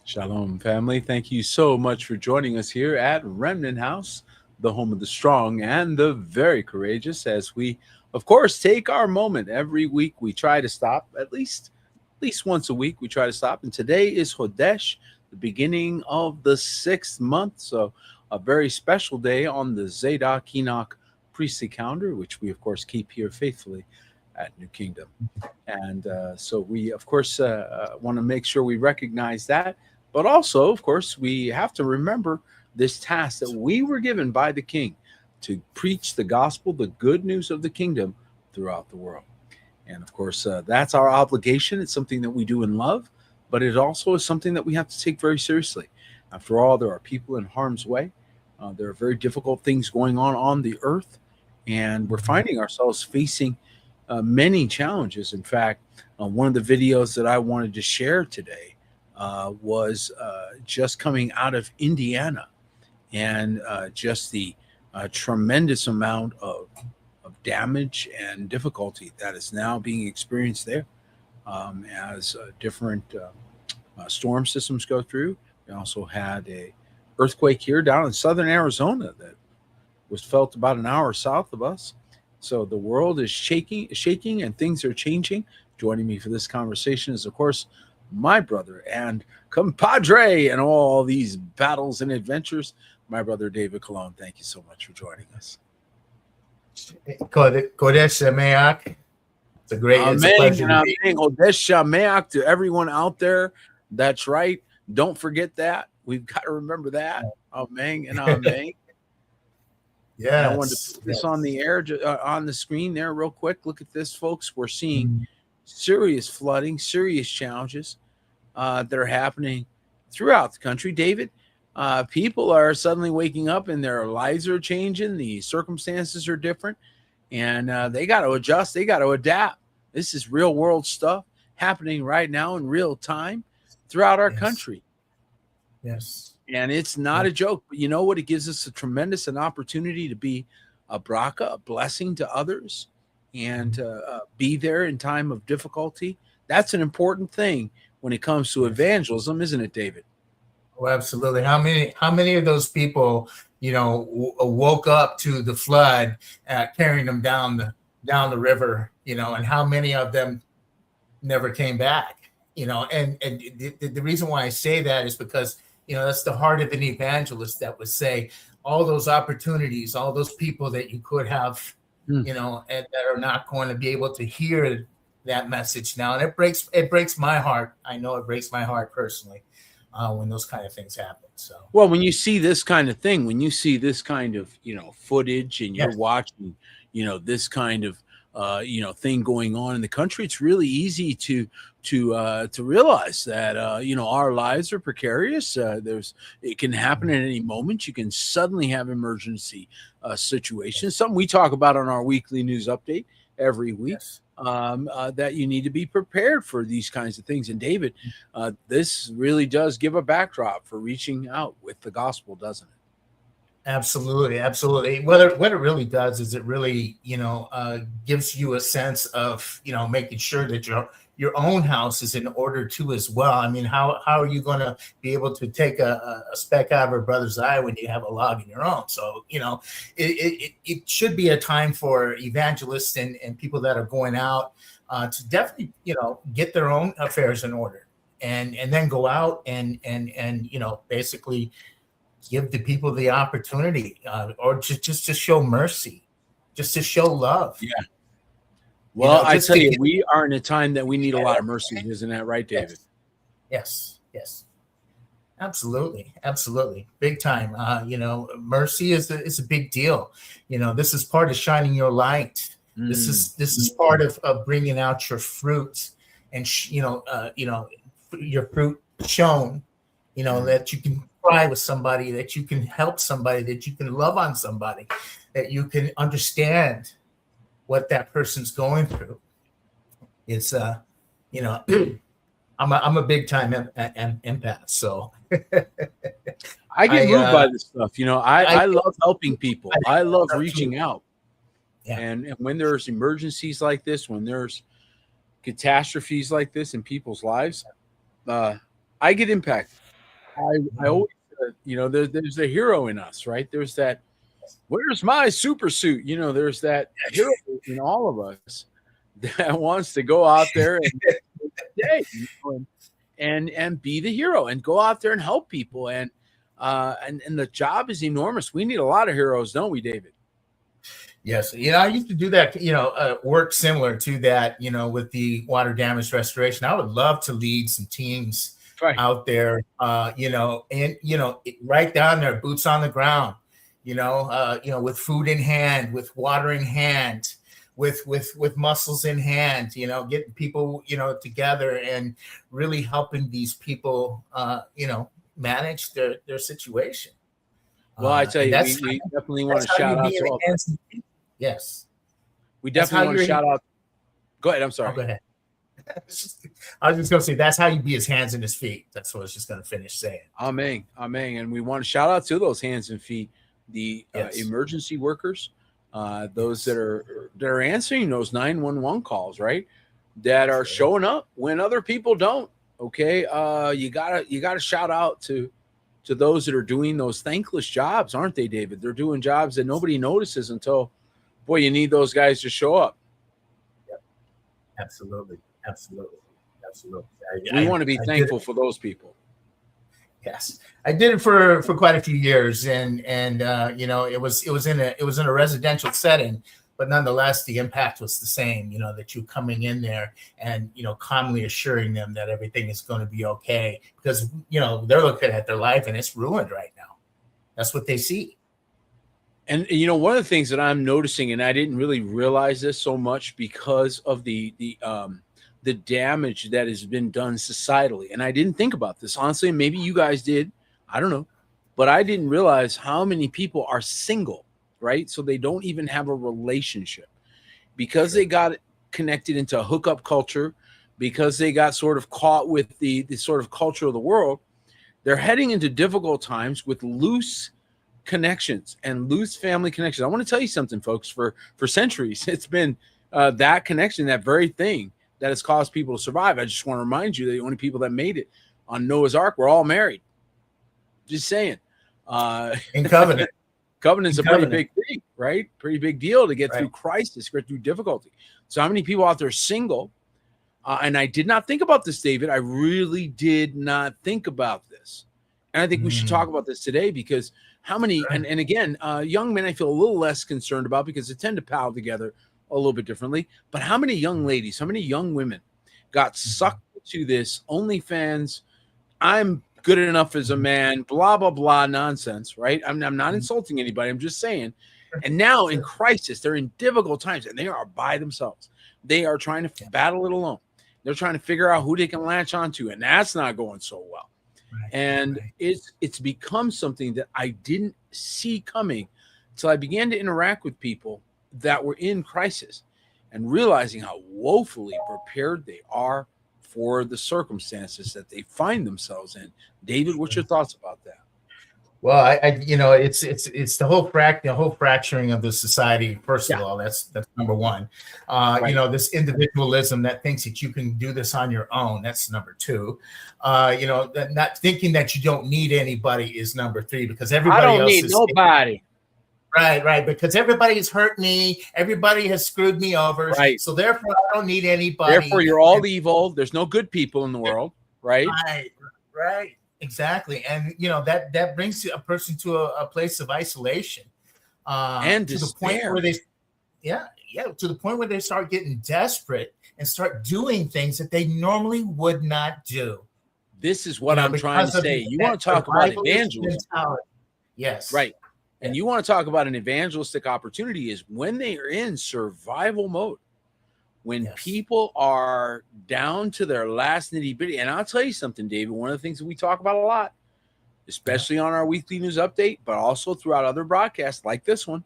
Shalom, family. Thank you so much for joining us here at Remnant House, the home of the strong and the very courageous. As we, of course, take our moment every week, we try to stop at least once a week. We try to stop, and today is Hodesh, the beginning of the 6th month. So, a very special day on the Zadok Enoch priestly calendar, which we, of course, keep here faithfully at New Kingdom. And so we, of course, want to make sure we recognize that. But also, of course, we have to remember this task that we were given by the King to preach the gospel, the good news of the kingdom throughout the world. And of course, that's our obligation. It's something that we do in love, but it also is something that we have to take very seriously. After all, there are people in harm's way. There are very difficult things going on the earth, and we're finding ourselves facing many challenges. In fact, one of the videos that I wanted to share today was just coming out of Indiana, and just the tremendous amount of damage and difficulty that is now being experienced there as different storm systems go through. We also had a earthquake here down in southern Arizona that was felt about an hour south of us. So the world is shaking, and things are changing. Joining me for this conversation is, of course, my brother and compadre in all these battles and adventures, my brother David Colon. Thank you so much for joining us. Kodesh Shameach. It's a pleasure to be. Kodesh Shameach to everyone out there. That's right. Don't forget that. We've got to remember that. Amen and amen. Yeah, I wanted to put this on the air, on the screen there real quick. Look at this, folks. We're seeing serious flooding, serious challenges that are happening throughout the country. David, people are suddenly waking up and their lives are changing. The circumstances are different, and they got to adjust. They got to adapt. This is real world stuff happening right now in real time throughout our country. Yes. And it's not a joke, but you know what? It gives us a tremendous an opportunity to be a bracha, a blessing to others, and be there in time of difficulty. That's an important thing when it comes to evangelism, isn't it, David? Oh, absolutely. How many of those people, woke up to the flood, carrying them down the river, and how many of them never came back, and the reason why I say that is because that's the heart of an evangelist, that would say all those opportunities, all those people that you could have, and that are not going to be able to hear that message now. And it breaks my heart. I know it breaks my heart personally when those kind of things happen. So, well, when you see this kind of thing, when you see this kind of, footage, and you're watching, this kind of, thing going on in the country, it's really easy to realize that our lives are precarious. It can happen at any moment. You can suddenly have emergency situations. Something we talk about on our weekly news update every week. Yes. That you need to be prepared for these kinds of things. And David, this really does give a backdrop for reaching out with the gospel, doesn't it? Absolutely. What it really does is it really, gives you a sense of, making sure that your own house is in order too as well. I mean, how are you going to be able to take a speck out of a brother's eye when you have a log in your own? So, it should be a time for evangelists and people that are going out to definitely, get their own affairs in order, and then go out and basically give the people the opportunity, or just to show mercy, just to show love. Yeah. Well, I tell you, we are in a time that we need a lot of mercy. Isn't that right, David? Yes. Absolutely. Big time. Mercy is a big deal. This is part of shining your light. This is part of bringing out your fruit, and your fruit shown, that you can cry with somebody, that you can help somebody, that you can love on somebody, that you can understand what that person's going through. It's I'm a big time empath, so I get moved by this stuff. I love helping people. I love reaching out. Yeah. And when there's emergencies like this, when there's catastrophes like this in people's lives, I get impacted. I always, there's a hero in us, right? There's that, where's my super suit? There's that hero in all of us that wants to go out there and be the hero and go out there and help people. And the job is enormous. We need a lot of heroes, don't we, David? Yes. I used to do that, work similar to that, with the water damage restoration. I would love to lead some teams out there, right down there, boots on the ground, with food in hand, with water in hand, with muscles in hand, getting people, together and really helping these people, manage their situation. Well, I tell you, we definitely want to shout out to all. Yes. We definitely want to shout out. Go ahead. I'm sorry. Go ahead. I was just going to say, that's how you be his hands and his feet. That's what I was just going to finish saying. Amen. Amen. And we want to shout out to those hands and feet, the emergency workers, those that are answering those 911 calls, right? That are showing up when other people don't. Okay. You gotta shout out to those that are doing those thankless jobs, aren't they, David? They're doing jobs that nobody notices until, boy, you need those guys to show up. Yep. Absolutely. We want to be thankful for those people. Yes, I did it for quite a few years, and it was in a residential setting, but nonetheless the impact was the same. That you coming in there and calmly assuring them that everything is going to be okay, because they're looking at their life and it's ruined right now. That's what they see. And one of the things that I'm noticing, and I didn't really realize this so much because of the damage that has been done societally. And I didn't think about this, honestly. Maybe you guys did. I don't know. But I didn't realize how many people are single, right? So they don't even have a relationship because they got connected into a hookup culture, because they got sort of caught with the sort of culture of the world. They're heading into difficult times with loose connections and loose family connections. I want to tell you something, folks. For centuries, it's been that connection, that very thing, that has caused people to survive. I just want to remind you that the only people that made it on Noah's Ark were all married. Just saying. In covenant. Covenant's a pretty big thing, right? Pretty big deal to get through crisis, get through difficulty. So how many people out there single? And I did not think about this, David. I really did not think about this. And I think we should talk about this today, because how many, and again, young men I feel a little less concerned about because they tend to pal together a little bit differently. But how many young ladies, how many young women got sucked into this OnlyFans, I'm good enough as a man, blah, blah, blah nonsense, right? I'm not insulting anybody. I'm just saying. And now in crisis, they're in difficult times and they are by themselves. They are trying to battle it alone. They're trying to figure out who they can latch onto, and that's not going so well. And it's become something that I didn't see coming until I began to interact with people that were in crisis and realizing how woefully prepared they are for the circumstances that they find themselves in. David, what's your thoughts about that? Well, it's the whole fracturing of the society. First of all, that's number one. This individualism that thinks that you can do this on your own. That's number two. Not thinking that you don't need anybody is number three, because everybody else need nobody. Right. Because everybody has hurt me. Everybody has screwed me over. Right. So therefore, I don't need anybody. Therefore, you're all evil. There's no good people in the world. Right. Right. Exactly. And, that brings a person to a place of isolation. And to the point where to the point where they start getting desperate and start doing things that they normally would not do. This is what I'm trying to say. You want to talk about evangelism. Yes. Right. And you want to talk about an evangelistic opportunity is when they are in survival mode, when Yes. people are down to their last nitty bitty. And I'll tell you something, David, one of the things that we talk about a lot, especially on our weekly news update, but also throughout other broadcasts like this one,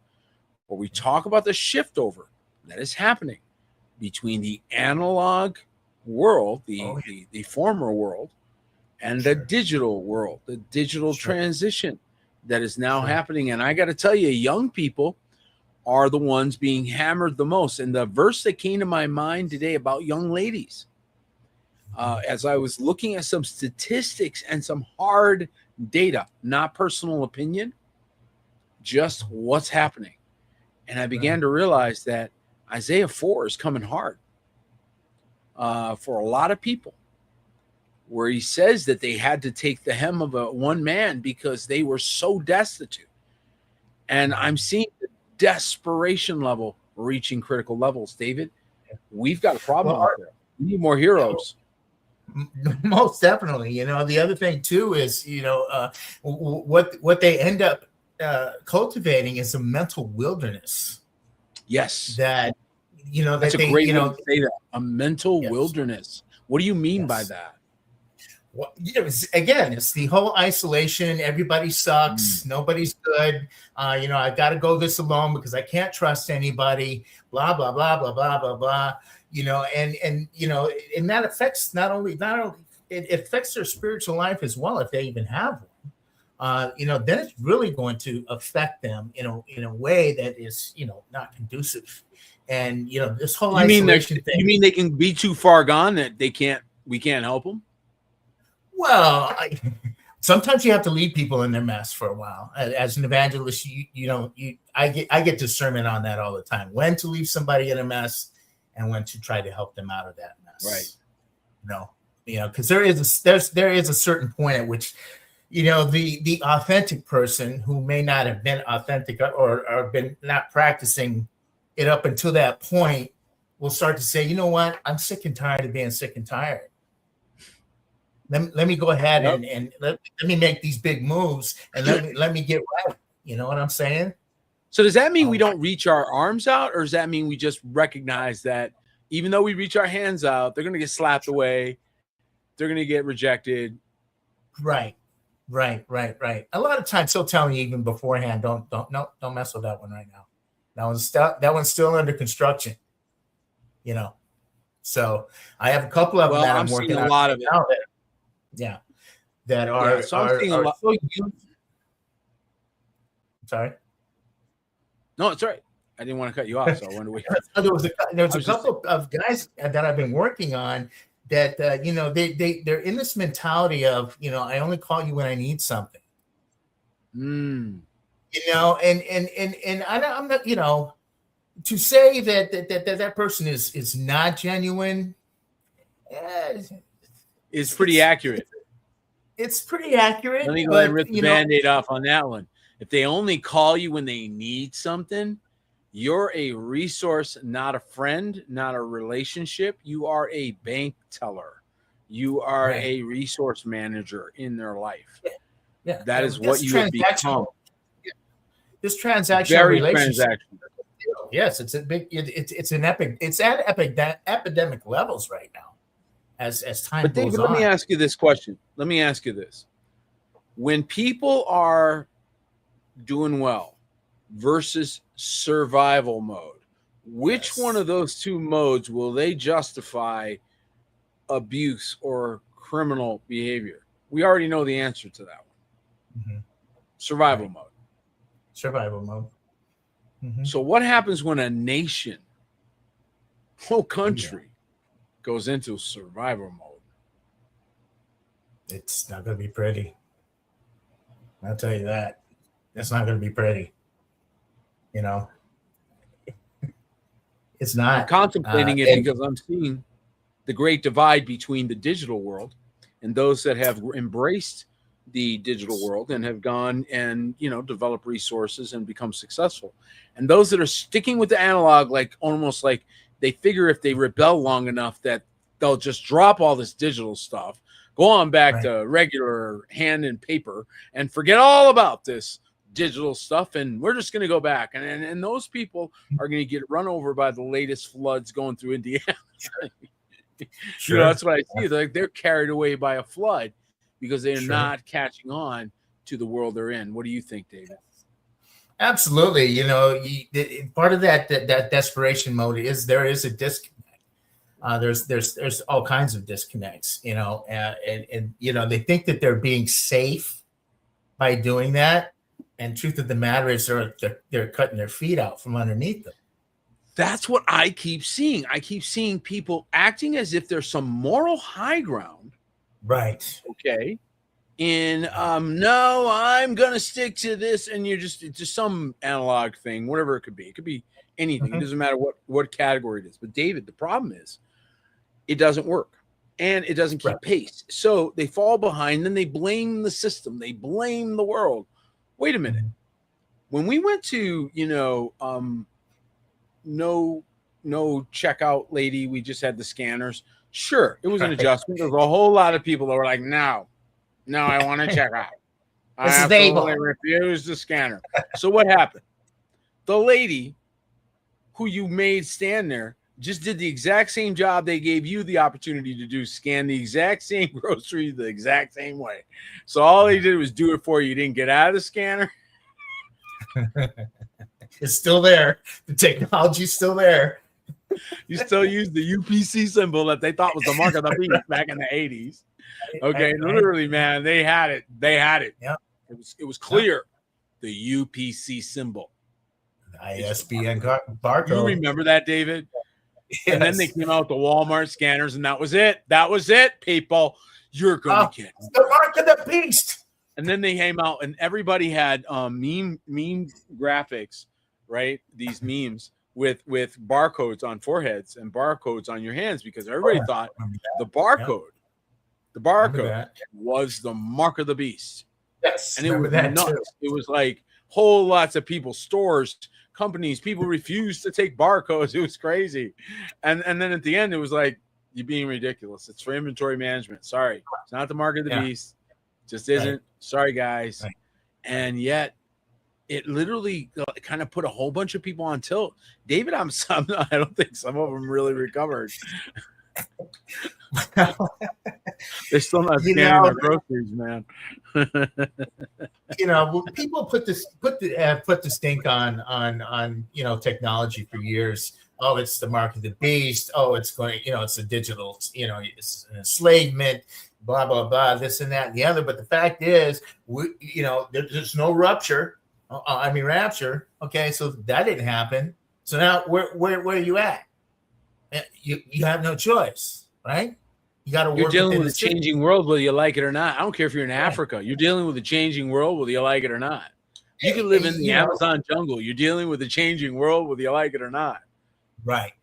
where we talk about the shift over that is happening between the analog world, the former world, and the digital world, the digital transition that is now happening. And I got to tell you, young people are the ones being hammered the most. And the verse that came to my mind today about young ladies, as I was looking at some statistics and some hard data, not personal opinion, just what's happening. And I began to realize that Isaiah 4 is coming hard for a lot of people, where he says that they had to take the hem of one man because they were so destitute. And I'm seeing the desperation level reaching critical levels. David, we've got a problem out there. We need more heroes. Most definitely. You know, the other thing too is, you know, what they end up cultivating is a mental wilderness. Yes. That, you know, that's a great way to say that. A mental wilderness. What do you mean by that? Well, again, it's the whole isolation. Everybody sucks. Nobody's good. You know, I got to go this alone because I can't trust anybody. Blah blah blah blah blah blah blah. You know, and you know, and that affects not only it affects their spiritual life as well if they even have one. You know, then it's really going to affect them in a way that is, you know, not conducive. And you know, this whole isolation thing. You mean they can be too far gone that we can't help them? Well, sometimes you have to leave people in their mess for a while. As an evangelist, I get discernment on that all the time. When to leave somebody in a mess, and when to try to help them out of that mess. Right. You know, because there is a certain point at which, you know, the authentic person who may not have been authentic or been not practicing it up until that point will start to say, you know what, I'm sick and tired of being sick and tired. Let me go ahead and let me make these big moves and let me get right. You know what I'm saying? So does that mean we don't reach our arms out, or does that mean we just recognize that even though we reach our hands out, they're going to get slapped away, they're going to get rejected? Right. A lot of times he'll tell me even beforehand, don't mess with that one right now. That one's still under construction. You know, so I have a couple of them that I'm working on. A lot of it. That are. So I'm seeing a lot. Sorry. No, it's all right. I didn't want to cut you off, so I wanted to wait. There was a couple of guys that I've been working on that you know, they're in this mentality of, you know, I only call you when I need something. You know, and I'm not, you know, to say that person is not genuine. It's pretty accurate. It's pretty accurate. Let me go ahead and rip the Band-Aid off on that one. If they only call you when they need something, you're a resource, not a friend, not a relationship. You are a bank teller. You are a resource manager in their life. Yeah. That is what you have become. This transactional Very relationship. Yes, it's a big. It's an epic. It's at epidemic levels right now. As time goes on. But David, let me ask you this question. Let me ask you this: when people are doing well versus survival mode, which one of those two modes will they justify abuse or criminal behavior? We already know the answer to that one. Survival mode. Survival mode. So what happens when a nation, whole country, goes into survival mode? It's not going to be pretty. I'll tell you that. It's not going to be pretty. You know, it's not. I'm contemplating it because I'm seeing the great divide between the digital world and those that have embraced the digital world and have gone and, you know, developed resources and become successful. And those that are sticking with the analog, like almost like they figure if they rebel long enough that they'll just drop all this digital stuff, go on back to regular hand and paper and forget all about this digital stuff, and we're just going to go back. And those people are going to get run over by the latest floods going through Indiana. Sure. That's what I see. Like they're carried away by a flood because they're not catching on to the world they're in. What do you think, David? Absolutely. Part of that desperation mode is there is a disconnect. There's all kinds of disconnects, and they think that they're being safe by doing that. And truth of the matter is they're cutting their feet out from underneath them. That's what I keep seeing. I keep seeing people acting as if there's some moral high ground. Right. Okay. And no, I'm gonna stick to this, and it's just some analog thing, whatever it could be. It could be anything. It doesn't matter what category it is. But David, the problem is it doesn't work and it doesn't keep pace. So they fall behind, then they blame the system, they blame the world. Wait a minute. When we went to, no checkout lady, we just had the scanners. Sure, it was an adjustment. There was a whole lot of people that were like, no, I want to check out. I absolutely refuse the scanner. So what happened? The lady who you made stand there just did the exact same job they gave you the opportunity to do, scan the exact same groceries the exact same way. So all he did was do it for you. You didn't get out of the scanner. It's still there. The technology's still there. You still use the UPC symbol that they thought was the mark of the beast back in the 80s. Okay, literally, man, they had it. Yeah. It was clear. The UPC symbol. ISBN barcode. You remember that, David? Yes. And then they came out with the Walmart scanners, and that was it. That was it, people. You're going to get the mark of the beast. And then they came out, and everybody had meme graphics, right? These memes with barcodes on foreheads and barcodes on your hands, because everybody thought the barcode was the mark of the beast. Yes, and it was nuts. Too. It was like whole lots of people, stores, companies, people refused to take barcodes. It was crazy. And then at the end, it was like, you're being ridiculous. It's for inventory management. Sorry. It's not the mark of the beast. It just isn't. Right. Sorry, guys. Right. And yet it literally kind of put a whole bunch of people on tilt. David, I don't think some of them really recovered. They're still not scanning their groceries, man. People put the stink on technology for years. Oh, it's the mark of the beast. Oh, it's going, it's a digital, it's an enslavement, blah, blah, blah, this and that and the other. But the fact is, there's no rapture. Okay, so that didn't happen. So now where are you at? You have no choice, right? You got to work. You're dealing with a changing world, whether you like it or not. I don't care if you're in Africa. You're dealing with a changing world, whether you like it or not. You can live in the Amazon jungle. You're dealing with a changing world, whether you like it or not. Right.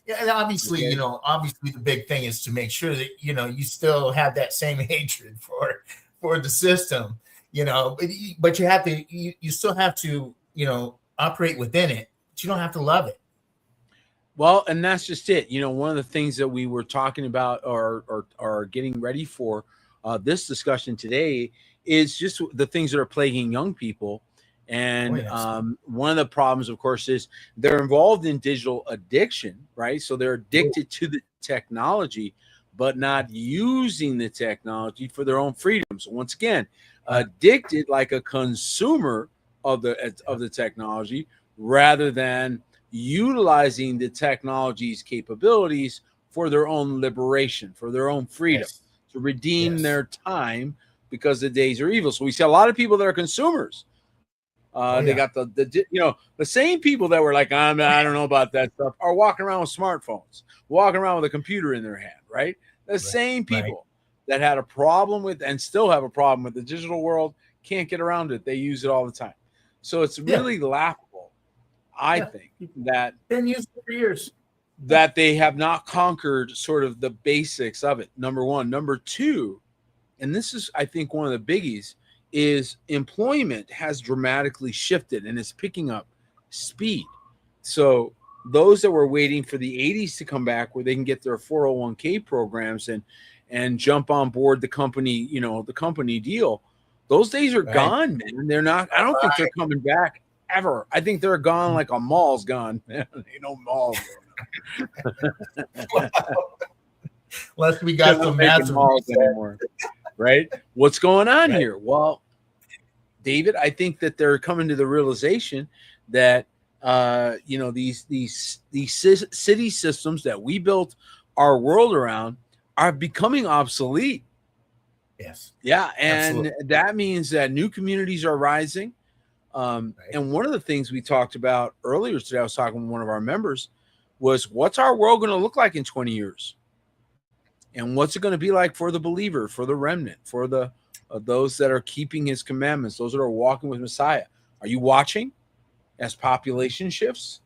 Yeah, and obviously, obviously the big thing is to make sure that, you still have that same hatred for the system, but you have to, you still have to, operate within it, but you don't have to love it. Well, and that's just it. One of the things that we were talking about or getting ready for this discussion today is just the things that are plaguing young people. And one of the problems, of course, is they're involved in digital addiction, right? So they're addicted to the technology, but not using the technology for their own freedom. So once again, addicted like a consumer of the technology rather than utilizing the technology's capabilities for their own liberation, for their own freedom, to redeem their time, because the days are evil. So we see a lot of people that are consumers. They got the same people that were like, I don't know about that stuff, are walking around with smartphones, walking around with a computer in their hand, right? The same people that had a problem with and still have a problem with the digital world can't get around it. They use it all the time. So it's really laughable, I think, that been used for years, that they have not conquered sort of the basics of it. Number one. Number two, and this is, I think, one of the biggies, is employment has dramatically shifted and is picking up speed. So those that were waiting for the 80s to come back where they can get their 401k programs and jump on board the company, the company deal, Those days are Right. gone, man. They're not. I don't think they're coming back ever. I think they're gone like a mall's gone. Ain't no malls. Unless we They're got not some making massive malls reset. anymore, right? What's going on Right. here? Well, David, I think that they're coming to the realization that these city systems that we built our world around are becoming obsolete. Yes. Yeah, and Absolutely. that means that new communities are rising. Right. And one of the things we talked about earlier today, I was talking with one of our members, was what's our world going to look like in 20 years? And what's it going to be like for the believer, for the remnant, for the those that are keeping his commandments, those that are walking with Messiah? Are you watching as population shifts,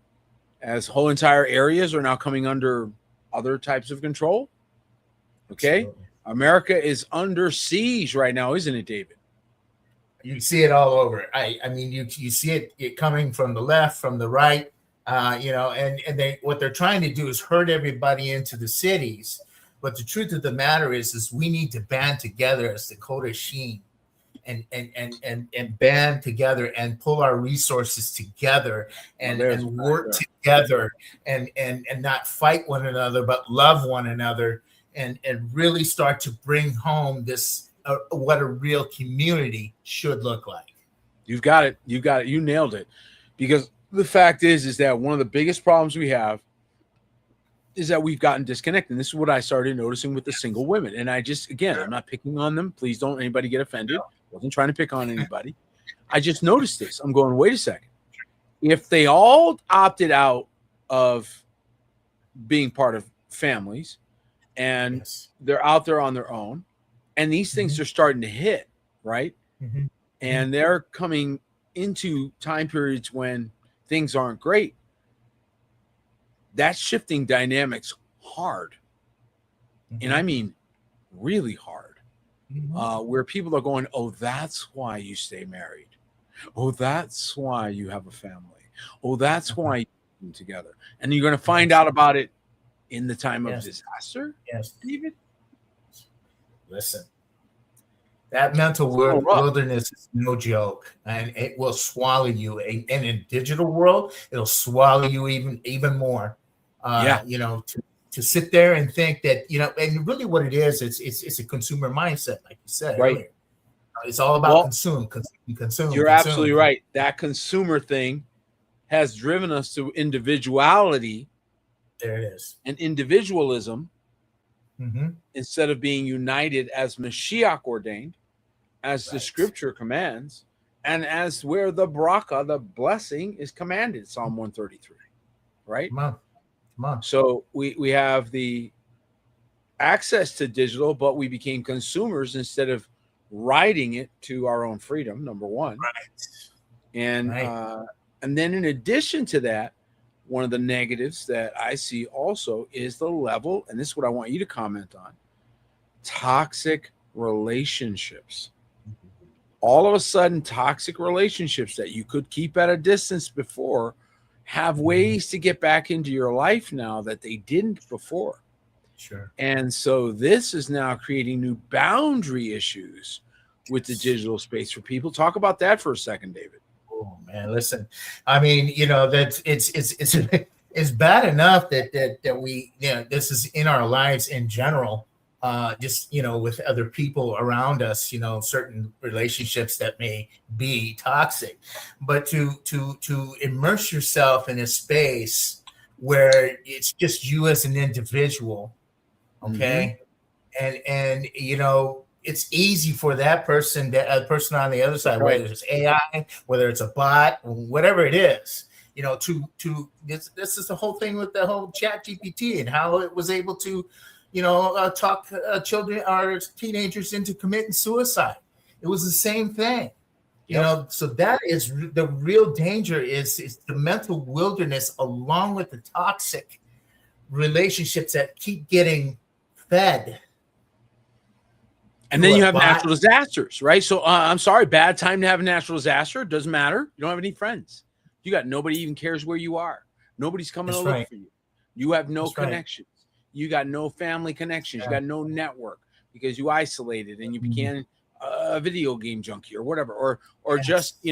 as whole entire areas are now coming under other types of control? Okay. Absolutely. America is under siege right now, isn't it, David? You see it all over. I mean, you see it coming from the left, from the right, and they what they're trying to do is herd everybody into the cities. But the truth of the matter is we need to band together as Dakota Sheen and band together and pull our resources together and work together and not fight one another, but love one another and really start to bring home this what a real community should look like. You've got it. You got it. You nailed it. Because the fact is that one of the biggest problems we have is that we've gotten disconnected. And this is what I started noticing with the single women. And I just, again, I'm not picking on them. Please don't anybody get offended. Wasn't trying to pick on anybody. I just noticed this. I'm going, wait a second. If they all opted out of being part of families and they're out there on their own, and these things are starting to hit, right? And they're coming into time periods when things aren't great. That's shifting dynamics hard. And I mean really hard. Where people are going, oh, that's why you stay married. Oh, that's why you have a family. Oh, that's why you're together. And you're going to find out about it in the time of disaster. Yes. David? Listen, that mental wilderness is no joke, and it will swallow you. And in a digital world, it'll swallow you even more. To sit there and think that, and really what it is, it's a consumer mindset, like you said earlier. It's all about consume. You're absolutely right. That consumer thing has driven us to individuality. There it is. And individualism. Instead of being united as Mashiach ordained, as the scripture commands, and as where the bracha, the blessing, is commanded, Psalm 133, right? Come on. So we have the access to digital, but we became consumers instead of riding it to our own freedom, number one. And then in addition to that, one of the negatives that I see also is the level, and this is what I want you to comment on, toxic relationships. All of a sudden, toxic relationships that you could keep at a distance before have ways to get back into your life now that they didn't before. Sure. And so this is now creating new boundary issues with the digital space for people. Talk about that for a second, David. Oh man, listen. I mean, that it's bad enough that we, this is in our lives in general. Just with other people around us, certain relationships that may be toxic, but to immerse yourself in a space where it's just you as an individual, okay, and it's easy for that person, person on the other side, whether it's AI, whether it's a bot, whatever it is, this is the whole thing with the whole Chat GPT and how it was able to, talk children or teenagers into committing suicide. It was the same thing, so that is the real danger is the mental wilderness along with the toxic relationships that keep getting fed. And then you have natural disasters, right? So I'm sorry, bad time to have a natural disaster. It doesn't matter. You don't have any friends. You got nobody even cares where you are. Nobody's coming to look for you. You have no connections. You got no family connections. You got no network because you isolated and you became a video game junkie or whatever, or Yes. just,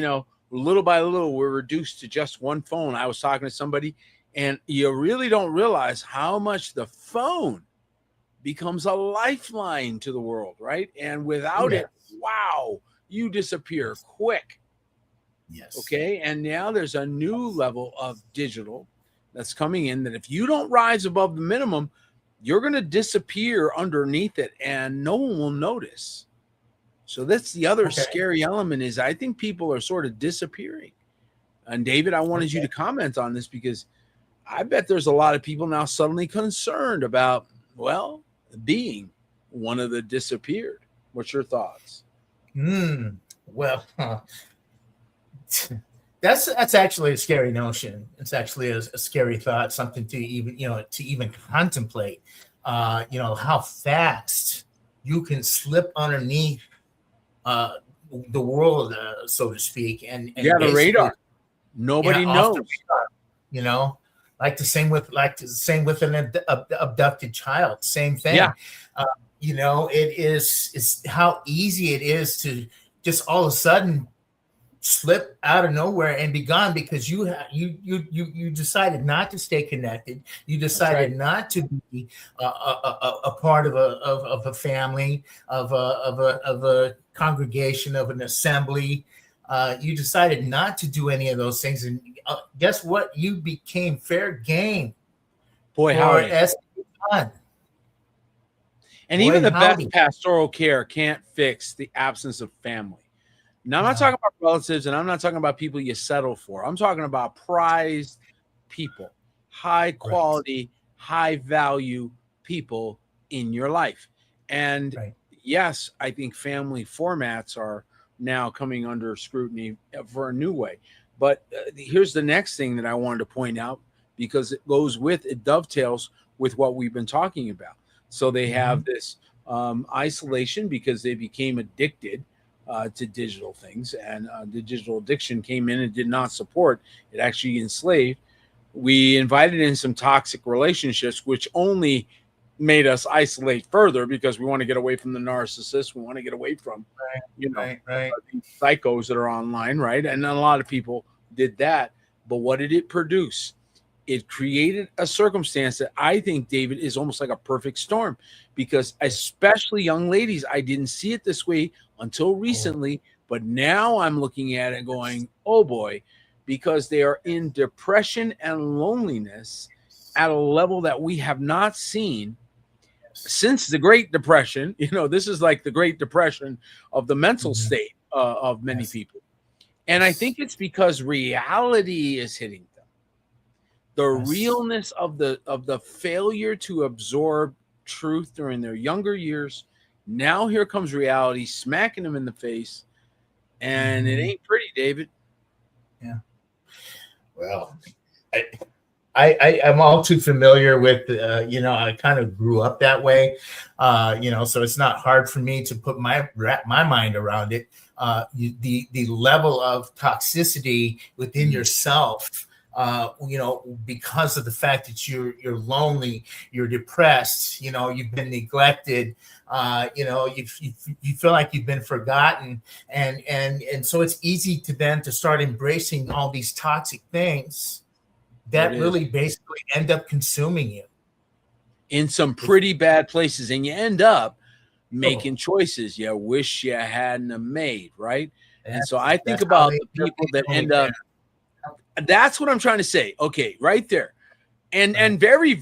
little by little, we're reduced to just one phone. I was talking to somebody, and you really don't realize how much the phone becomes a lifeline to the world, right? And Oh, without it, yes. wow, you disappear Yes. quick. Yes. Okay. And now there's a new level of digital that's coming in that if you don't rise above the minimum, you're going to disappear underneath it and no one will notice. So that's the other Okay. scary element is I think people are sort of disappearing. And David, I wanted you Okay. to comment on this because I bet there's a lot of people now suddenly concerned about, well, being one of the disappeared. What's your thoughts? Well, that's actually a scary notion. It's actually a scary thought, something to even contemplate. How fast you can slip underneath the world, so to speak, and Yeah, the basically, radar. Nobody off the knows. radar. You know, like the same with an abducted child. Same Yeah, thing. It's how easy it is to just all of a sudden slip out of nowhere and be gone because you decided not to stay connected. You that's decided right. not to be a part of a family, of a congregation, of an assembly. You decided not to do any of those things, and guess what? You became fair game Boy, for howdy. SP1. And even Boy, the best howdy. pastoral care can't fix the absence of family. Now, I'm not No, talking about relatives and I'm not talking about people you settle for. I'm talking about prized people, high right, quality, high value people in your life. And right. yes, I think family formats are now coming under scrutiny for a new way. But here's the next thing that I wanted to point out because it dovetails with what we've been talking about. So they Mm-hmm. have this isolation because they became addicted to digital things, and the digital addiction came in and did not support; it actually enslaved. We invited in some toxic relationships, which only made us isolate further because we want to get away from the narcissist. We want to get away from, Right, you know, right, right. these psychos that are online, right? And a lot of people did that. But what did it produce? It created a circumstance that I think, David, is almost like a perfect storm because, Yes. especially young ladies, I didn't see it this way until Oh, recently, but now I'm looking at it going, oh boy, because they are in depression and loneliness yes. at a level that we have not seen Yes. since the Great Depression. This is like the Great Depression of the mental Mhm. state of many Yes. people. And I Yes. think it's because reality is hitting them, the Yes. realness of the failure to absorb truth during their younger years. Now here comes reality smacking them in the face, and it Mhm. ain't pretty, David. Yeah. Well, I, I'm all too familiar with, I kind of grew up that way, so it's not hard for me to wrap my mind around it. The level of toxicity within Mm, yourself, because of the fact that you're lonely, you're depressed, you've been neglected, you feel like you've been forgotten, and so it's easy to then to start embracing all these toxic things it that is really basically end up consuming you. in some It's pretty bad places, and you end up making horrible. choices you wish you hadn't have made, right? And so I think That's how about they the end up people that becoming end up. That's what I'm trying to say. Okay, right there. and right. and very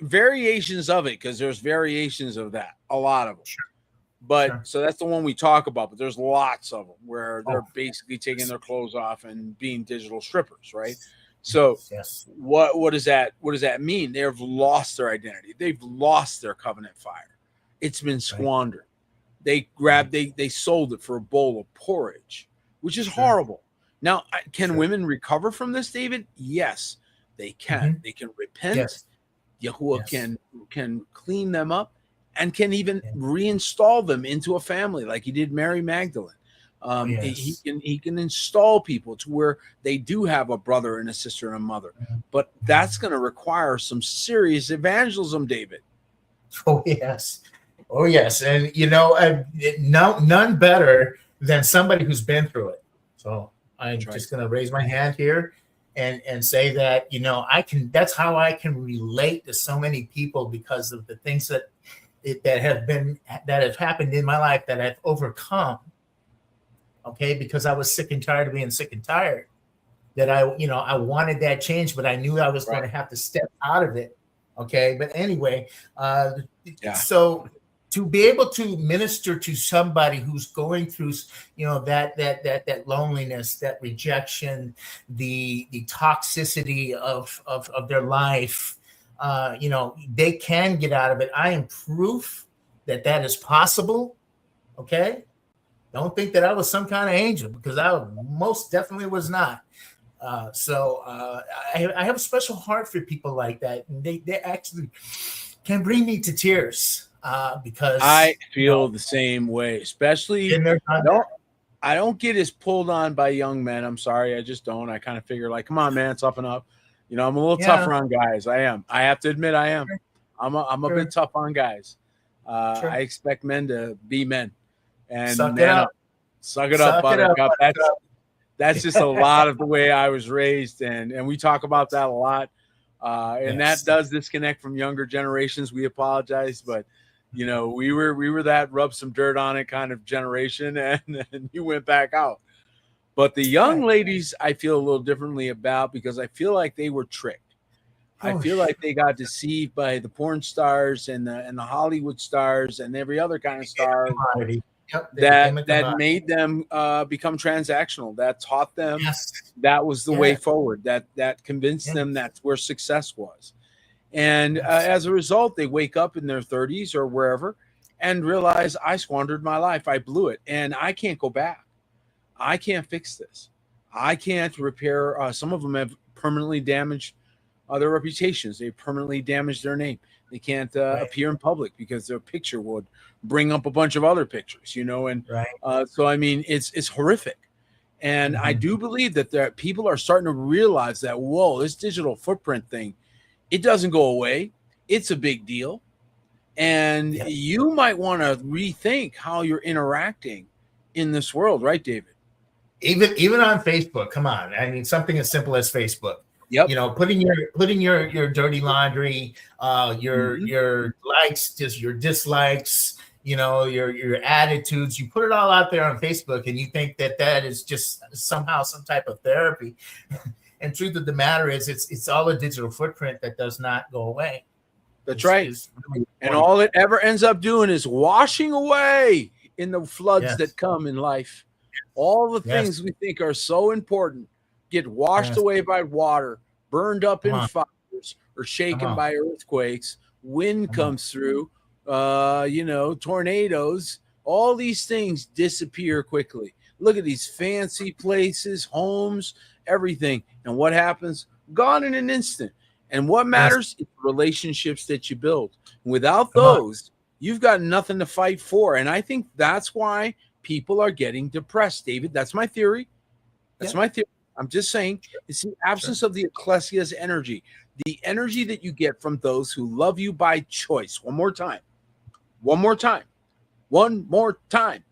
variations of it because there's variations of that, a lot of them. Sure, But sure. so that's the one we talk about, but there's lots of them where they're Oh, basically taking yes, their clothes off and being digital strippers, right? So yes. what does that mean? They've lost their identity, they've lost their covenant fire, it's been Right, squandered. They right. grabbed they sold it for a bowl of porridge, which is Sure, horrible. Now, can sure. women recover from this, David? Yes, they can. Hmm. They can repent. Yes, Yahuwah yes. can clean them up and can even Yeah. reinstall them into a family like he did Mary Magdalene. Oh, He yes. can install people to where they do have a brother and a sister and a mother, Mhm. but that's going to require some serious evangelism, David. Oh, yes. Oh yes, and none better than somebody who's been through it. So I'm That's right. just going to raise my hand here and say that I can. That's how I can relate to so many people because of the things that have happened in my life that I've overcome. Okay, because I was sick and tired of being sick and tired. That I wanted that change, but I knew I was Right. going to have to step out of it. Okay, but anyway, Yeah. so to be able to minister to somebody who's going through that loneliness, that rejection, the toxicity of their life, they can get out of it. I am proof that is possible. Okay, don't think that I was some kind of angel, because I most definitely was not. I have a special heart for people like that, and they actually can bring me to tears I because feel the same way, especially in their time. I don't get as pulled on by young men. I'm sorry, I just don't. I kind of figure like, come on, man, toughen up. I'm a little Yeah, tougher on guys. I am. I have to admit, I am. I'm a sure, bit tough on guys. I sure. expect men to be men and Suck it man up, up. Suck it up, suck it up, buttercup. That's just a buttercup. lot of the way I was raised, and we talk about that a lot. And that Yes, does disconnect from younger generations. We apologize, but we were that rub some dirt on it kind of generation, and you went back out. But the young right. ladies, I feel a little differently about, because I feel like they were tricked. I Oh, feel like they got deceived by the porn stars and the Hollywood stars and every other kind of star commodity. Yep, they that became a that commodity. made them become transactional. That taught them Yes, that was the way yes, forward. That convinced them yes, that's where success was. And yes. as a result, they wake up in their 30s or wherever and realize, I squandered my life. I blew it, and I can't go back. I can't fix this. I can't repair. Some of them have permanently damaged their reputations. They permanently damaged their name. They can't Right, appear in public because their picture would bring up a bunch of other pictures, and right. so I mean, it's horrific. And I Mm-hmm. do believe that people are starting to realize that, whoa, this digital footprint thing, it doesn't go away. It's a big deal, and Yeah. you might want to rethink how you're interacting in this world, right, David? Even on Facebook, come on. I mean, something as simple as Facebook. Yep. Putting your dirty laundry, your Hmm. your likes, just your dislikes, your attitudes. You put it all out there on Facebook, and you think that is just somehow some type of therapy. And truth of the matter is, it's all a digital footprint that does not go away. That's Is right. is really And important. all it ever ends up doing is washing away in the floods Yes, that come in life. All the yes, things we think are so important get washed yes. away by water, burned up Come in on, fires, or come shaken on, by earthquakes. Wind come on. comes through, tornadoes. All these things disappear quickly. Look at these fancy places, homes, everything. And what happens? Gone in an instant. And what Yes, matters is the relationships that you build. Without come on. those, you've got nothing to fight for. And I think that's why people are getting depressed, David. That's my theory. That's Yeah, my theory. I'm just saying it's the sure. absence of the ecclesia's energy, the energy that you get from those who love you by choice. One more time. One more time. One more time.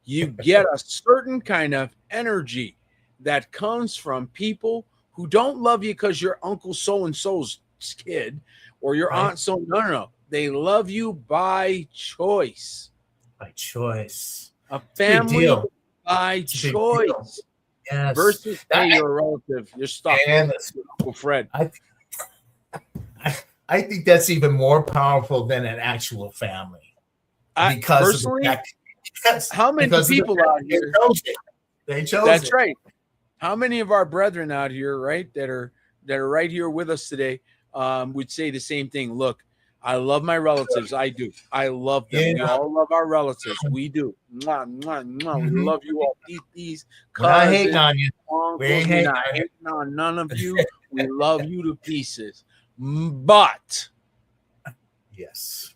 You get a certain kind of energy that comes from people who don't love you because you're Uncle so and so's kid or your Right, Aunt so. No, no, no. They love you by choice. by choice. A It's a big family deal. by It's a big deal. choice Yes. versus, I, hey, you're a relative. You're stuck. and You're Uncle Fred. I, I think that's even more powerful than an actual family I because of the personally, fact, yes, how many because of the people fact out that they here? chose it. They chose That's it. right. How many of our brethren out here, right, that are right here with us today, would say the same thing? Look, I love my relatives. I do. I love them. We Yeah. all love our relatives. We do. Mwah, mwah, mwah. We Mhm. love you all. These We're not hating cousins, on you. We uncles. ain't We're hating not on you. hating on none of you. We love you to pieces. But Yes.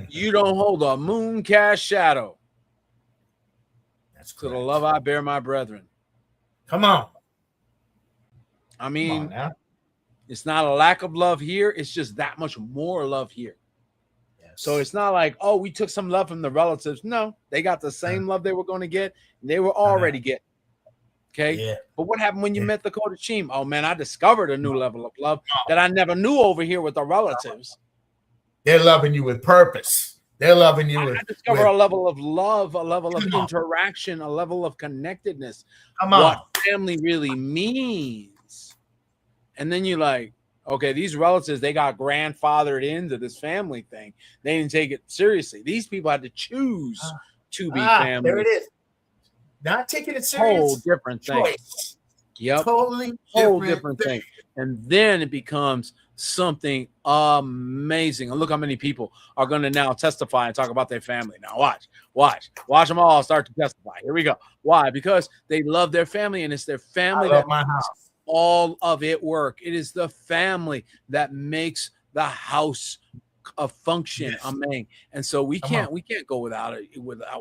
you don't hold a moon cast shadow That's to the correct. love I bear my brethren. Come on. I Come on mean, now. it's not a lack of love here. It's just that much more love here. Yeah. So it's not like, oh, we took some love from the relatives. No, they got the same love they were going to get. They were already getting. Okay. Yeah. But what happened when you met the Kodachim? Oh man, I discovered a new level of love that I never knew over here with the relatives. They're loving you with purpose. They're loving you with. I discover a level of love, a level of interaction, a level of connectedness. What family really means. And then you're like, okay, these relatives, they got grandfathered into this family thing. They didn't take it seriously. These people had to choose to be family. There it is. Not taking it serious. Whole different thing. Choice. Yep. Totally whole different thing. And then it becomes something amazing. And look how many people are going to now testify and talk about their family. Now watch them all start to testify. Here we go. Why? Because they love their family, and it's their family that makes all of it work. It is the family that makes the house a function. Yes. Amen. And so we can't go without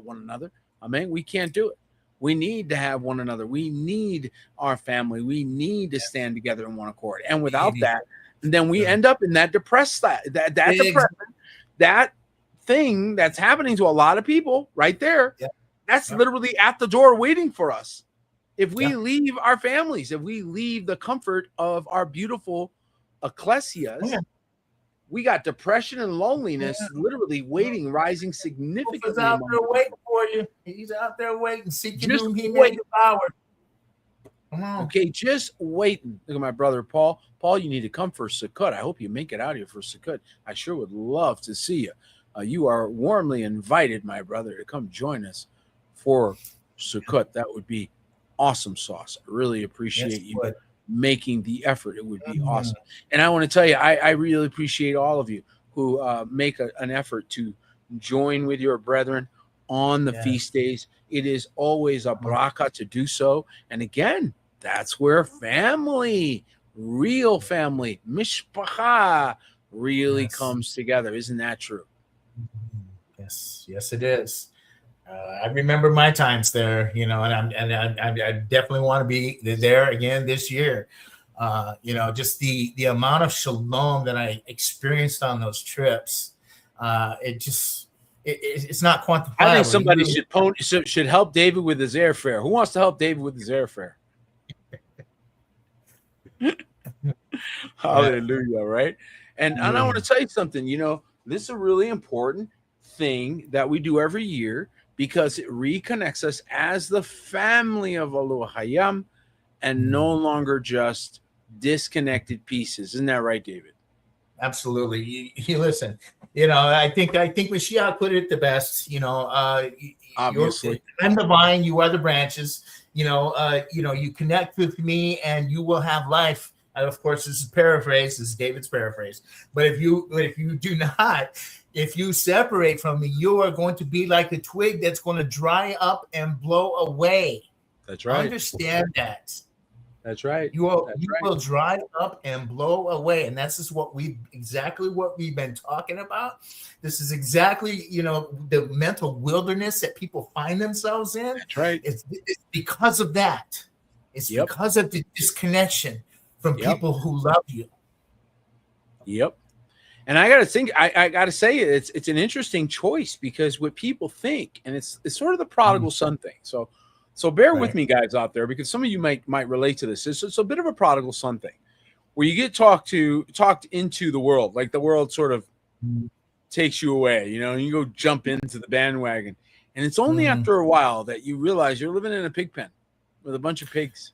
one another. Amen. We can't do it. We need to have one another. We need our family. We need to stand together in one accord. And without that, then we end up in that depressed that thing that's happening to a lot of people right there. Yeah. That's literally at the door waiting for us. If we leave our families, if we leave the comfort of our beautiful ecclesias, we got depression and loneliness literally waiting, rising significantly. He's out there waiting for you. He's out there waiting, seeking whom he may devour. Come on. Okay, just waiting. Look at my brother, Paul. Paul, you need to come for Sukkot. I hope you make it out here for Sukkot. I sure would love to see you. You are warmly invited, my brother, to come join us for Sukkot. That would be awesome sauce. I really appreciate you making the effort. It would be awesome. And I want to tell you, I really appreciate all of you who make an effort to join with your brethren on the feast days. It is always a bracha to do so. And again, that's where family, real family, mishpacha, really comes together. Isn't that true? Yes, it is. I remember my times there, and I definitely want to be there again this year. Just the amount of shalom that I experienced on those trips, it's not quantifiable. I think somebody should help David with his airfare. Who wants to help David with his airfare? Hallelujah, right? And I want to tell you something. This is a really important thing that we do every year, because it reconnects us as the family of Aloha Hayam and no longer just disconnected pieces. Isn't that right, David? Absolutely. You listen, I think Mashiach put it the best, obviously. I'm the vine, you are the branches, you connect with me and you will have life. And of course, this is paraphrase, this is David's paraphrase. But if you do not, if you separate from me, you are going to be like a twig that's going to dry up and blow away. That's right. Understand that. That's right. You will dry up and blow away. And that's just exactly what we've been talking about. This is exactly, the mental wilderness that people find themselves in. That's right. It's because of that. It's because of the disconnection from people who love you. Yep. And I got to say, it's an interesting choice, because what people think, and it's sort of the prodigal son thing. So bear with me, guys out there, because some of you might relate to this. It's a bit of a prodigal son thing, where you get talked into the world, like the world sort of takes you away, and you go jump into the bandwagon. And it's only after a while that you realize you're living in a pig pen with a bunch of pigs,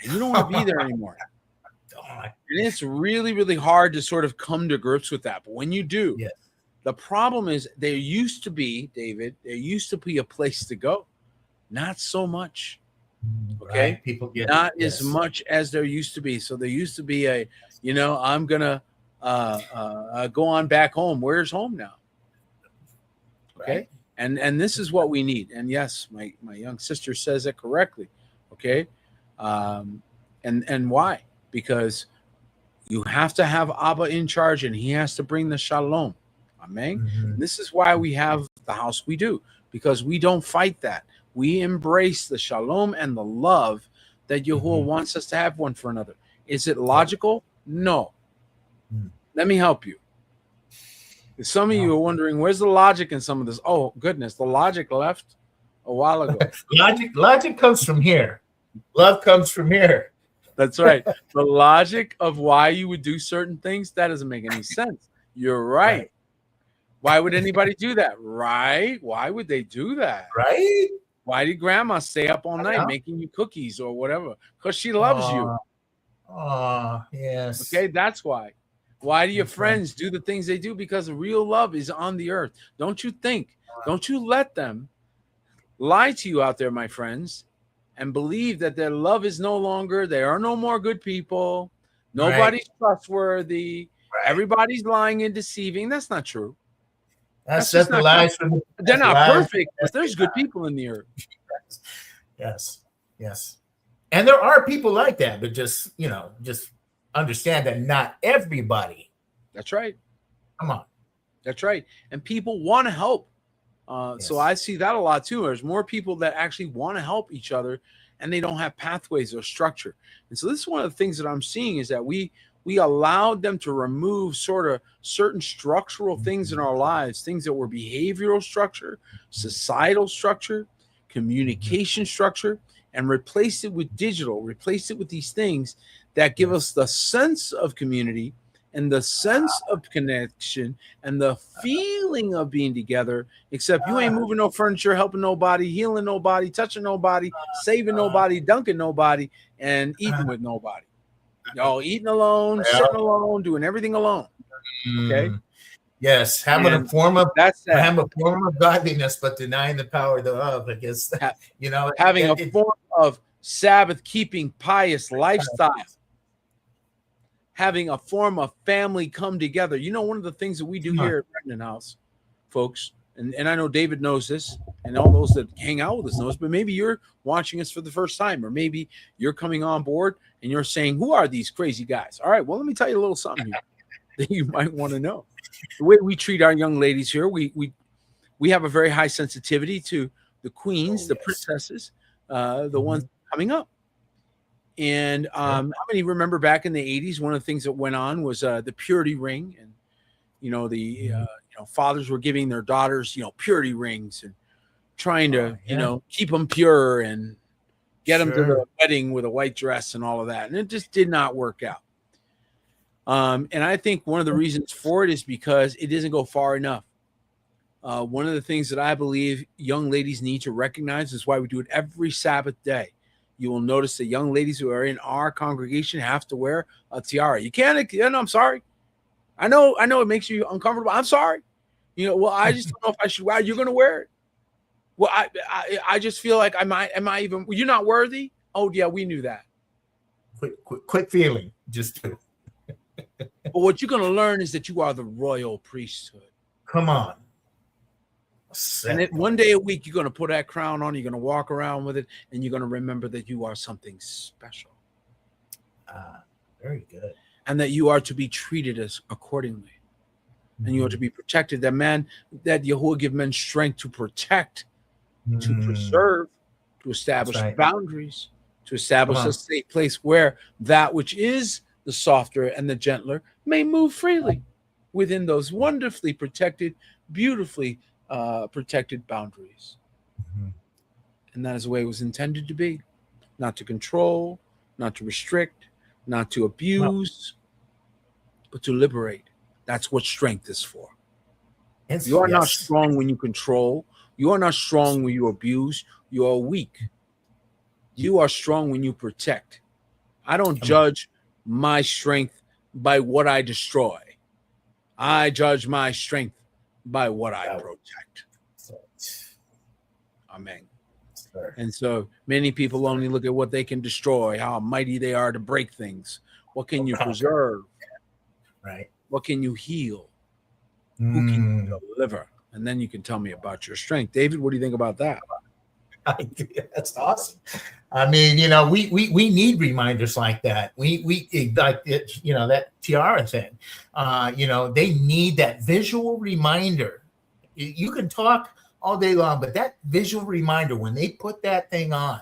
and you don't want to be there anymore. And it's really, really hard to sort of come to grips with that. But when you do, the problem is there used to be, David, a place to go. Not so much. Okay. Right. People get not as much as there used to be. So there used to be I'm going to go on back home. Where's home now? Okay. Right. And this is what we need. And yes, my young sister says it correctly. Okay. And why? Because you have to have Abba in charge, and he has to bring the shalom. Amen. This is why we have the house we do, because we don't fight that. We embrace the shalom and the love that Yahuwah wants us to have one for another. Is it logical? No. Let me help you. Some of you are wondering, where's the logic in some of this? Oh, goodness, the logic left a while ago. Logic comes from here. Love comes from here. That's right. The logic of why you would do certain things, that doesn't make any sense. You're right. Why would anybody do that? Right? Why would they do that? Right? Why did grandma stay up all night making you cookies or whatever? Because she loves you. Oh, yes. Okay, that's why. Why do your friends do the things they do? Because real love is on the earth. Don't you think? Don't you let them lie to you out there, my friends, and believe that their love is no longer, there are no more good people. Nobody's trustworthy. Everybody's lying and deceiving. That's not true. That's just the lies. They're not perfect, but there's good people in the earth. Yes. And there are people like that, but just understand that not everybody. That's right. Come on. That's right. And people want to help. So I see that a lot too. There's more people that actually want to help each other, and they don't have pathways or structure. And so this is one of the things that I'm seeing is that we allowed them to remove sort of certain structural things in our lives, things that were behavioral structure, societal structure, communication structure, and replace it with digital, replace it with these things that give us the sense of community and the sense of connection and the feeling of being together, except you ain't moving no furniture, helping nobody, healing nobody, touching nobody, saving nobody, dunking nobody, and eating with nobody. Y'all eating alone, sitting alone, doing everything alone. Okay. Yes, having a form of godliness, but denying the power thereof. I guess having a form of Sabbath keeping, pious lifestyle. Having a form of family come together. You know, one of the things that we do here at Remnant House, folks, and I know David knows this, and all those that hang out with us knows, but maybe you're watching us for the first time, or maybe you're coming on board and you're saying, who are these crazy guys? All right, well, let me tell you a little something here that you might want to know. The way we treat our young ladies here, we have a very high sensitivity to the queens, the princesses, the ones coming up. And how many remember back in the 80s, one of the things that went on was the purity ring, and fathers were giving their daughters purity rings and trying to keep them pure and get them to the wedding with a white dress and all of that, and it just did not work out. And I think one of the reasons for it is because it doesn't go far enough. One of the things that I believe young ladies need to recognize is why we do it every Sabbath day. You will notice that young ladies who are in our congregation have to wear a tiara. You can't, I'm sorry. I know it makes you uncomfortable. I'm sorry. I just don't know if I should. Wow, you're going to wear it. Well, I just feel like am I even, you're not worthy? Oh yeah, we knew that. Quick feeling, just to. But what you're going to learn is that you are the royal priesthood. Come on. And one day a week, you're going to put that crown on, you're going to walk around with it, and you're going to remember that you are something special. Very good. And that you are to be treated as accordingly. And you are to be protected. That Yahuwah give men strength to protect, to preserve, to establish boundaries, to establish a safe place where that which is the softer and the gentler may move freely within those wonderfully protected, beautifully protected boundaries. And that is the way it was intended to be. Not to control, not to restrict, not to abuse, but to liberate. That's what strength is for. You are not strong when you control. You are not strong when you abuse. You are weak. You are strong when you protect. I don't judge my strength by what I destroy. I judge my strength by what I protect. Amen. And so many people only look at what they can destroy, how mighty they are to break things. What can you preserve? Right. What can you heal? Who can you deliver? And then you can tell me about your strength. David, what do you think about that? That's awesome. I mean, we need reminders like that. We like it, that tiara thing. They need that visual reminder. You can talk all day long, but that visual reminder, when they put that thing on,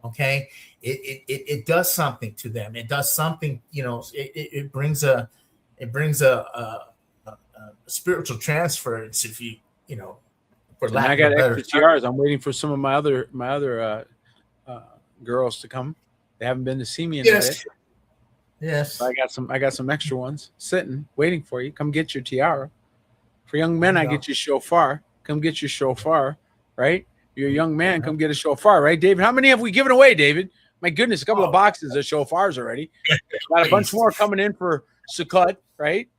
okay, it does something to them. It does something, it brings a spiritual transference, if for And I lack of got a better extra term. tiaras. I'm waiting for some of my other girls to come. They haven't been to see me in a bit. Yes. I got some extra ones sitting, waiting for you. Come get your tiara. For young men, I get you shofar. Come get your shofar, right? You're a young man, come get a shofar, right, David? How many have we given away, David? My goodness, a couple of boxes of shofars already. Got a bunch more coming in for Sukkot, right?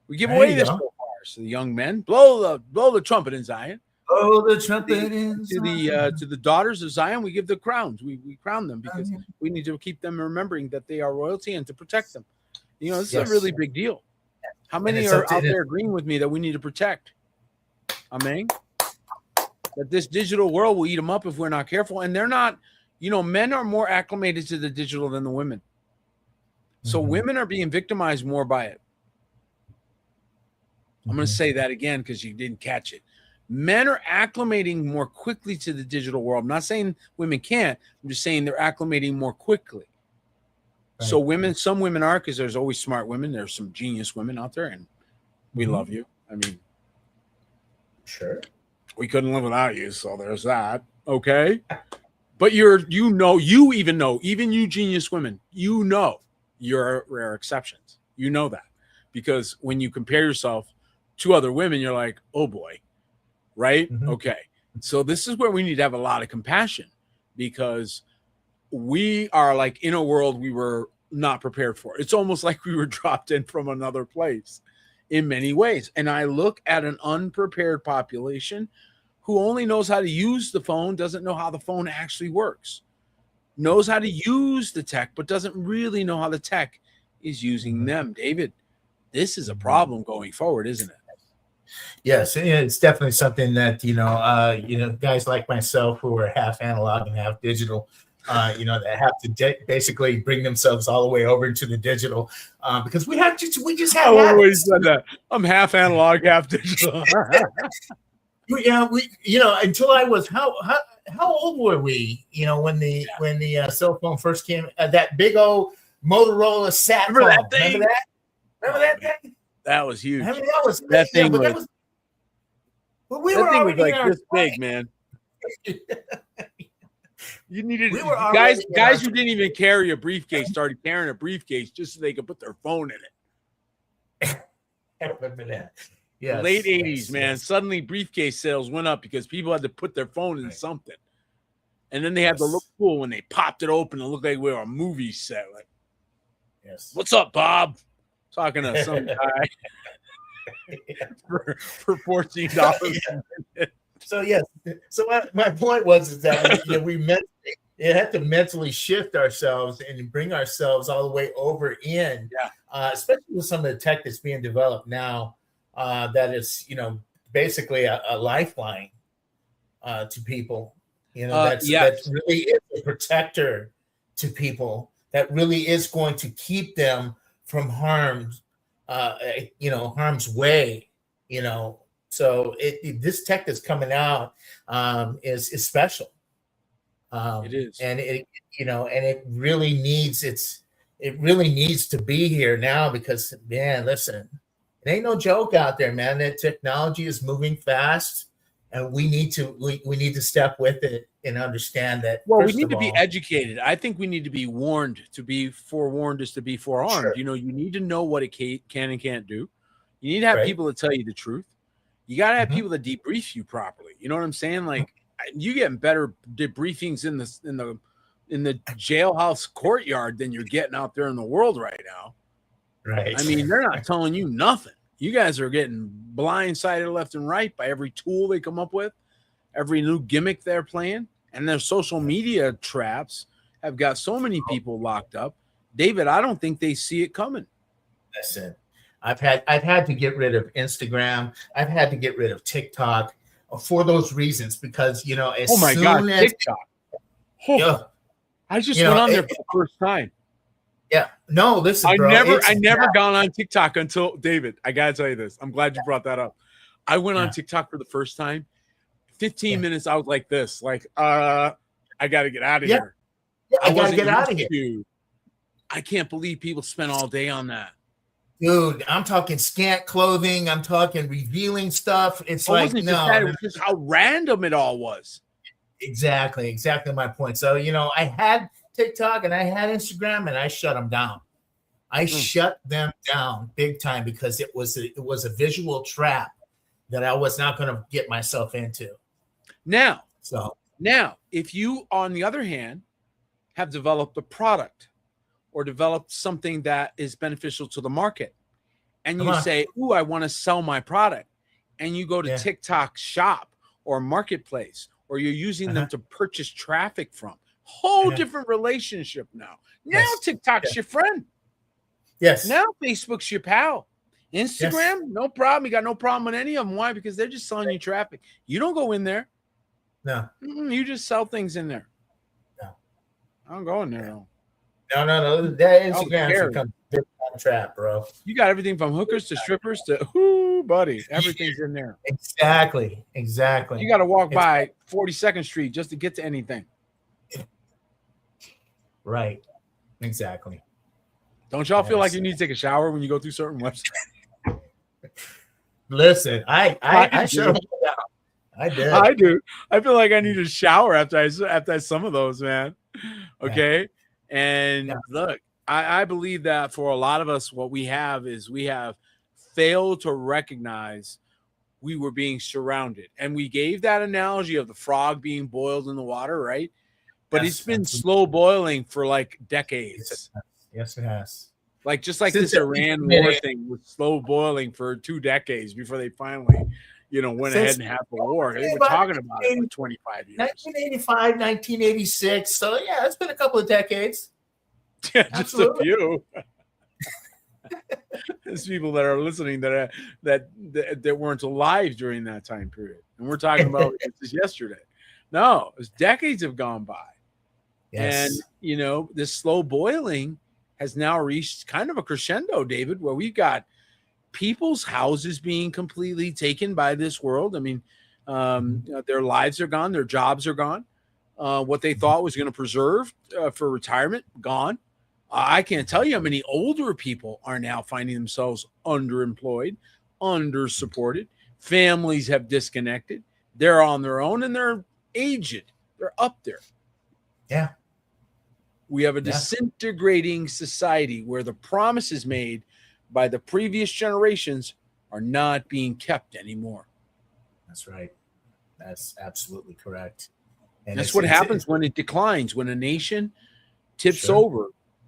We give away the shofars to the young men. Blow the trumpet in Zion. Oh, the trumpet to the daughters of Zion, we give the crowns. We crown them because we need to keep them remembering that they are royalty and to protect them. This is a really big deal. How many are out there agreeing with me that we need to protect? Amen. That this digital world will eat them up if we're not careful. And they're not, men are more acclimated to the digital than the women. So women are being victimized more by it. I'm going to say that again because you didn't catch it. Men are acclimating more quickly to the digital world. I'm not saying women can't. I'm just saying they're acclimating more quickly. Right. So some women are, because there's always smart women. There's some genius women out there, and we love you. I mean, sure. We couldn't live without you, so there's that. Okay. But even you genius women, you're rare exceptions. You know that. Because when you compare yourself to other women, you're like, oh boy. Right? Okay. So this is where we need to have a lot of compassion, because we are like in a world we were not prepared for. It's almost like we were dropped in from another place in many ways. And I look at an unprepared population who only knows how to use the phone, doesn't know how the phone actually works, knows how to use the tech, but doesn't really know how the tech is using them. David, this is a problem going forward, isn't it? Yes, it's definitely something that, guys like myself who are half analog and half digital, that have to basically bring themselves all the way over into the digital, because we just have I always said that. I'm half analog, half digital. Until I was how old were we? When the cell phone first came, that big old Motorola sat Remember phone. That thing? Remember that thing? That was huge. I mean, that thing was like this big, man. You needed guys who didn't even carry a briefcase started carrying a briefcase just so they could put their phone in it. I remember that. Yeah, late 80s, man. Yes. Suddenly briefcase sales went up because people had to put their phone in something. And then they had to look cool when they popped it open and looked like we were a movie set. Like, what's up, Bob? Talking to some guy for $14 a minute. So yes. So my point was that we had to mentally shift ourselves and bring ourselves all the way over in, especially with some of the tech that's being developed now, that is basically a lifeline to people. That really is a protector to people. That really is going to keep them from harm's way. So this tech that's coming out is special. It is, and it really needs to be here now, because man, listen, it ain't no joke out there, man. That technology is moving fast, and we need to step with it and understand that. Well, we need to be educated. I think we need to be warned. To be forewarned is to be forearmed. Sure. You need to know what it can and can't do. You need to have people that tell you the truth. You got to have people that debrief you properly. You know what I'm saying? Like, you getting better debriefings in the jailhouse courtyard than you're getting out there in the world right now. Right. I mean, they're not telling you nothing. You guys are getting blindsided left and right by every tool they come up with, every new gimmick they're playing, and their social media traps have got so many people locked up. David, I don't think they see it coming. Listen, I've had to get rid of Instagram. I've had to get rid of TikTok for those reasons, because TikTok. I just went on there for the first time. Yeah. No, listen, bro. I never gone on TikTok until David. I gotta tell you this. I'm glad you brought that up. I went on TikTok for the first time. 15 minutes, I was like this. Like, I gotta get out of here. Yeah, I gotta get out of here. I can't believe people spend all day on that. Dude, I'm talking scant clothing. I'm talking revealing stuff. It's It like, wasn't just no, that, it no, was just how random it all was. exactly my point. So, I had TikTok and I had Instagram and I shut them down. I Mm. shut them down big time because it was a visual trap that I was not going to get myself into. Now, So, if you, on the other hand, have developed a product or developed something that is beneficial to the market, and come you on. say, "Ooh, I want to sell my product," and you go to Yeah. TikTok Shop or Marketplace, or you're using them Uh-huh. to purchase traffic from, whole Uh-huh. different relationship now. Now Yes. TikTok's your friend. Yes. Now Facebook's your pal. Yes. Instagram, no problem. You got no problem with any of them. Why? Because they're just selling you traffic. You don't go in there. No. You just sell things in there. No. I don't go in there though. No. That I was Instagram's scared. become a big time trap, bro. You got everything from hookers to strippers to buddy. Everything's in there. Exactly. You got to walk It's by 42nd Street just to get to anything. right. Exactly. Don't y'all feel like you need to take a shower when you go through certain websites? Listen, I do. sure I did. I do. I feel like I need a shower after some of those, man. Okay. And look, I believe that for a lot of us, what we have failed to recognize we were being surrounded. And we gave that analogy of the frog being boiled in the water, right? But it's been slow boiling for like decades. Yes, it has. Like just like this Iran war thing was slow boiling for 2 decades before they finally, went ahead and had the war. They were talking about it for 25 years. 1985, 1986. So yeah, it's been a couple of decades. Yeah, just absolutely. A few. There's people that are listening that weren't alive during that time period, and we're talking about this yesterday. No, it's decades have gone by. Yes. And this slow boiling has now reached kind of a crescendo, David, where we've got people's houses being completely taken by this world. I mean, their lives are gone, their jobs are gone. What they thought was going to preserve for retirement, gone. I can't tell you how many older people are now finding themselves underemployed, under-supported. Families have disconnected. They're on their own and they're aged. They're up there. Yeah. We have a disintegrating society where the promises made by the previous generations are not being kept anymore. That's right. That's absolutely correct. And that's what happens when it declines, when a nation tips over.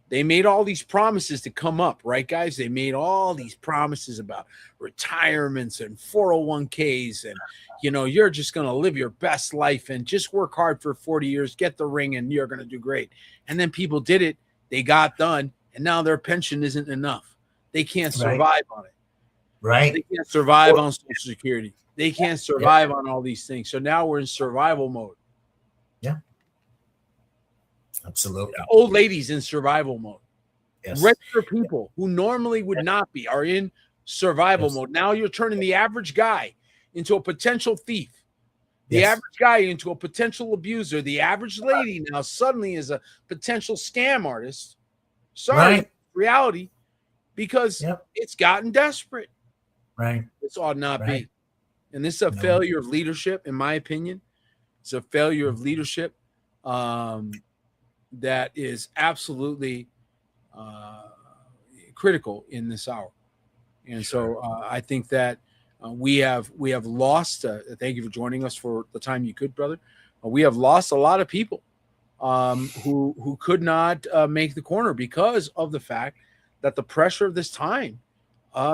They made all these promises to come up, right, guys? They made all these promises about retirements and 401ks and, you're just going to live your best life and just work hard for 40 years, get the ring, and you're going to do great. And then people did it. They got done, and now their pension isn't enough. They can't survive on it. Right. They can't survive on Social Security. They can't survive on all these things. So now we're in survival mode. Yeah. Absolutely. Old ladies in survival mode. Yes. Regular people who normally would not be are in survival mode. Now you're turning the average guy into a potential thief. The average guy into a potential abuser. The average lady now suddenly is a potential scam artist. Sorry, reality, because it's gotten desperate. Right. This ought not be. And this is a failure of leadership, in my opinion. It's a failure of leadership. That is absolutely critical in this hour. And so I think that we have lost, thank you for joining us for the time you could, brother. We have lost a lot of people who could not make the corner because of the fact that the pressure of this time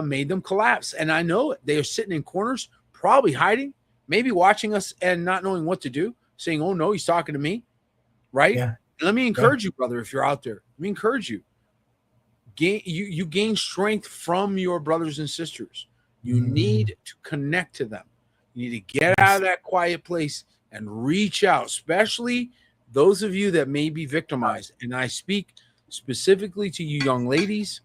made them collapse. And I know it. They are sitting in corners, probably hiding, maybe watching us and not knowing what to do, saying, oh, no, he's talking to me, right? Yeah. Let me encourage you, brother, if you're out there. Let me encourage you. You gain strength from your brothers and sisters. You need to connect to them. You need to get out of that quiet place and reach out, especially those of you that may be victimized. And I speak specifically to you young ladies.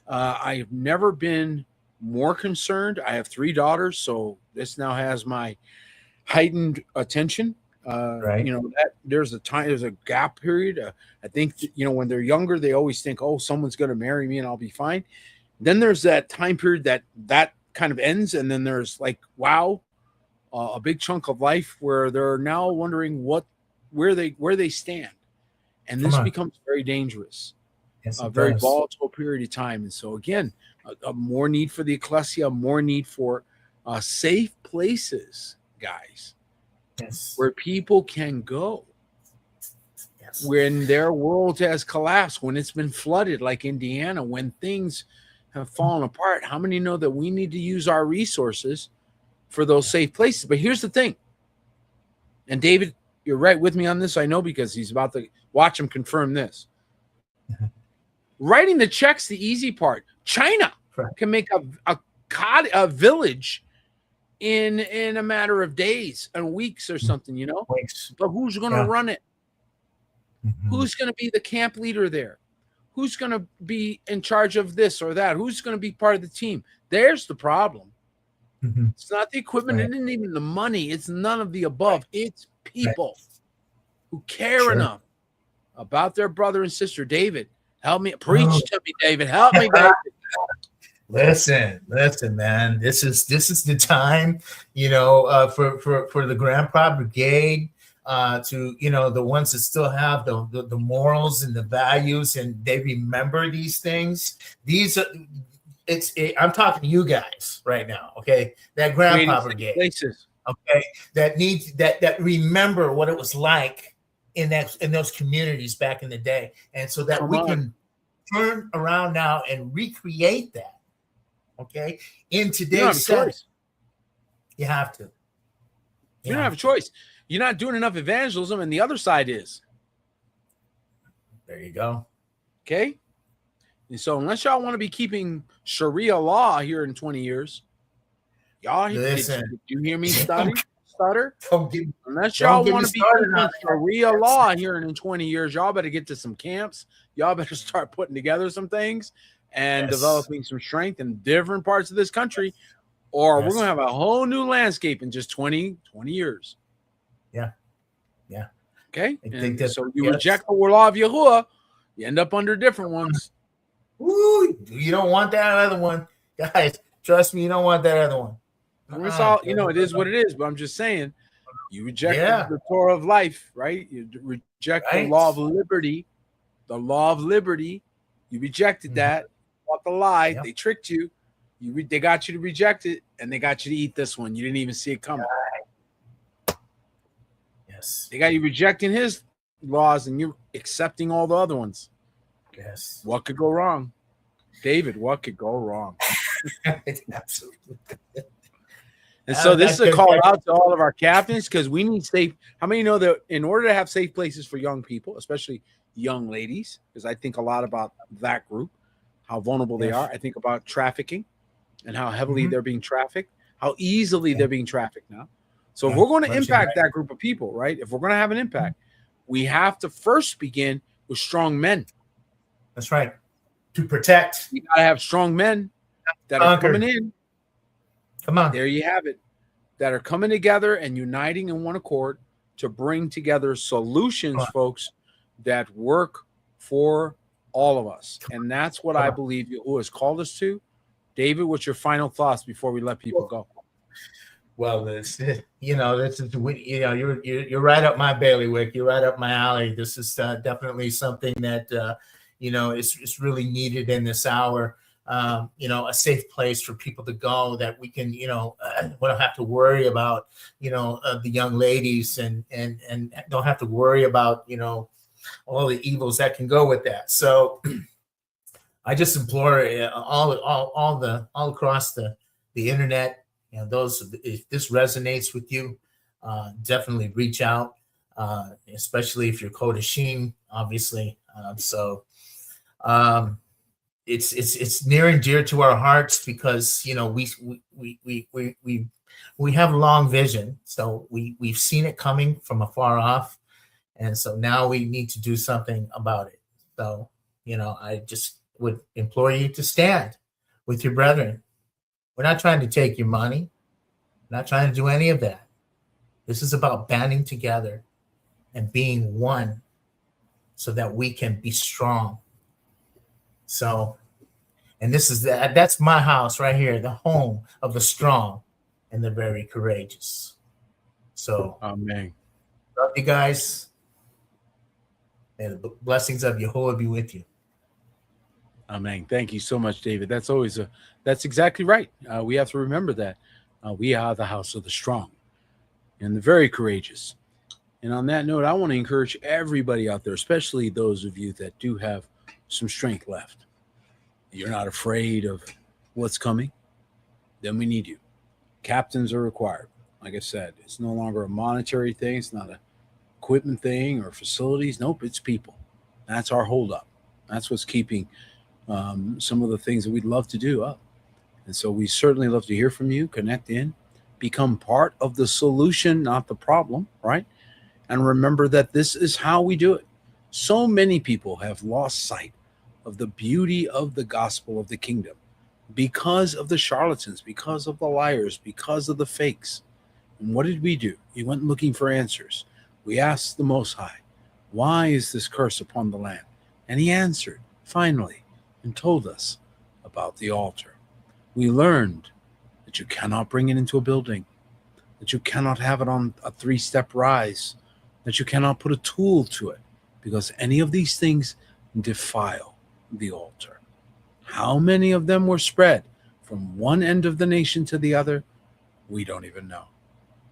I have never been more concerned. I have 3 daughters, so this now has my heightened attention. That there's a gap period. I think when they're younger, they always think, oh, someone's going to marry me and I'll be fine. Then there's that time period that kind of ends, and then there's like, wow, a big chunk of life where they're now wondering where they stand, and Come this on. becomes very dangerous, Yes, a it very does. volatile period of time. And so again, a more need for the ecclesia, more need for safe places, guys, Yes. where people can go Yes. when their world has collapsed, when it's been flooded like Indiana, when things have fallen apart. How many know that we need to use our resources for those safe places? But here's the thing, and David, you're right with me on this, I know, because he's about to watch him confirm this. Writing the checks, the easy part. China can make a village in a matter of days and weeks or something, you know. But who's going to run it? Who's going to be the camp leader there? Who's going to be in charge of this or that? Who's going to be part of the team? There's the problem. It's not the equipment. It isn't even the money. It's none of the above. It's people who care enough about their brother and sister. David, help me. Preach to me, David. Help me, David. Listen, man. This is the time, for the Grandpa Brigade, to the ones that still have the morals and the values, and they remember these things. These are I'm talking to you guys right now, okay? That Grandpa Brigade, places. okay, that needs that remember what it was like in those communities back in the day, and so that we can turn around now and recreate that. Okay, in today's setting, you have to. You don't have a choice. You're not doing enough evangelism, and the other side is. There you go. Okay, and so unless y'all want to be keeping Sharia law here in 20 years, y'all listen. Did you hear me stutter? Unless y'all y'all want to be keeping Sharia law here in 20 years, y'all better get to some camps. Y'all better start putting together some things and developing some strength in different parts of this country, or we're going to have a whole new landscape in just 20 years. Yeah. Okay? And so you reject the law of Yahuwah, you end up under different ones. Ooh, you don't want that other one. Guys, trust me, you don't want that other one. It's all, it is what it is, but I'm just saying, you reject the Torah of life, right? You reject the law of liberty. The law of liberty, you rejected that. Bought the lie. They tricked you. They got you to reject it, and they got you to eat this one. You didn't even see it coming. Yes. They got you rejecting his laws, and you're accepting all the other ones. Yes. What could go wrong? David, what could go wrong? Absolutely. And so this is a call out to all of our captains, because we need safe. How many know that in order to have safe places for young people, especially young ladies, because I think a lot about that group, how vulnerable they are. I think about trafficking and how heavily they're being trafficked, how easily they're being trafficked now. So if we're going to impact that group of people, right? If we're going to have an impact, we have to first begin with strong men. That's right. To protect. You got to have strong men that are coming in. Come on. There you have it. That are coming together and uniting in one accord to bring together solutions, folks, that work for all of us. And that's what I believe Yahuwah has called us to. David, what's your final thoughts before we let people go? Well, this is you're right up my bailiwick. You're right up my alley. This is definitely something that it's really needed in this hour. A safe place for people to go that we can, we don't have to worry about, the young ladies and don't have to worry about, all the evils that can go with that. So I just implore all across the internet, those, if this resonates with you, definitely reach out, especially if you're Kodashim, obviously. It's near and dear to our hearts because we have long vision, so we've seen it coming from afar off, and so now we need to do something about it. So I just would implore you to stand with your brethren. We're not trying to take your money. We're not trying to do any of that. This is about banding together and being one so that we can be strong. So, And that's my house right here, the home of the strong and the very courageous. So, Amen. love you guys. And the blessings of Yahuwah be with you. Amen. Thank you so much, David. That's exactly right. We have to remember that we are the house of the strong and the very courageous. And on that note, I want to encourage everybody out there, especially those of you that do have some strength left. You're not afraid of what's coming, then we need you. Captains are required. Like I said, it's no longer a monetary thing. It's not a equipment thing or facilities. Nope, it's people. That's our holdup. That's what's keeping some of the things that we'd love to do up. And so we certainly love to hear from you, connect in, become part of the solution, not the problem, right? And remember that this is how we do it. So many people have lost sight of the beauty of the gospel of the kingdom because of the charlatans, because of the liars, because of the fakes. And what did we do? We went looking for answers. We asked the Most High, why is this curse upon the land? And he answered, finally, and told us about the altar. We learned that you cannot bring it into a building, that you cannot have it on a 3-step rise, that you cannot put a tool to it, because any of these things defile the altar. How many of them were spread from one end of the nation to the other? We don't even know.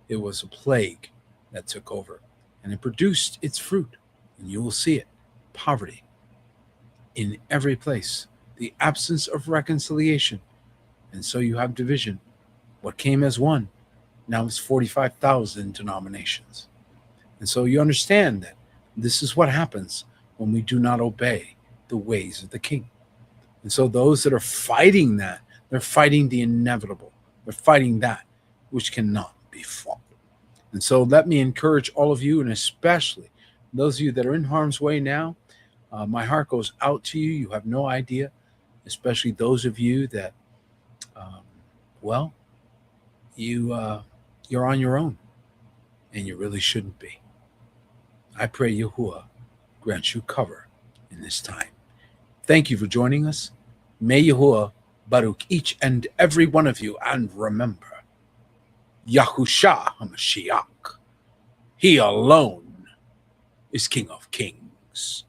It was a plague that took over, and it produced its fruit, and you will see it. Poverty in every place, the absence of reconciliation, and so you have division. What came as one, now it's 45,000 denominations. And so you understand that this is what happens when we do not obey the ways of the king. And so those that are fighting that, they're fighting the inevitable. They're fighting that which cannot be fought. And so let me encourage all of you, and especially those of you that are in harm's way now, my heart goes out to you. You have no idea, especially those of you that, you're on your own, and you really shouldn't be. I pray Yahuwah grants you cover in this time. Thank you for joining us. May Yahuwah Baruch each and every one of you, and remember, Yahusha HaMashiach, he alone is King of Kings.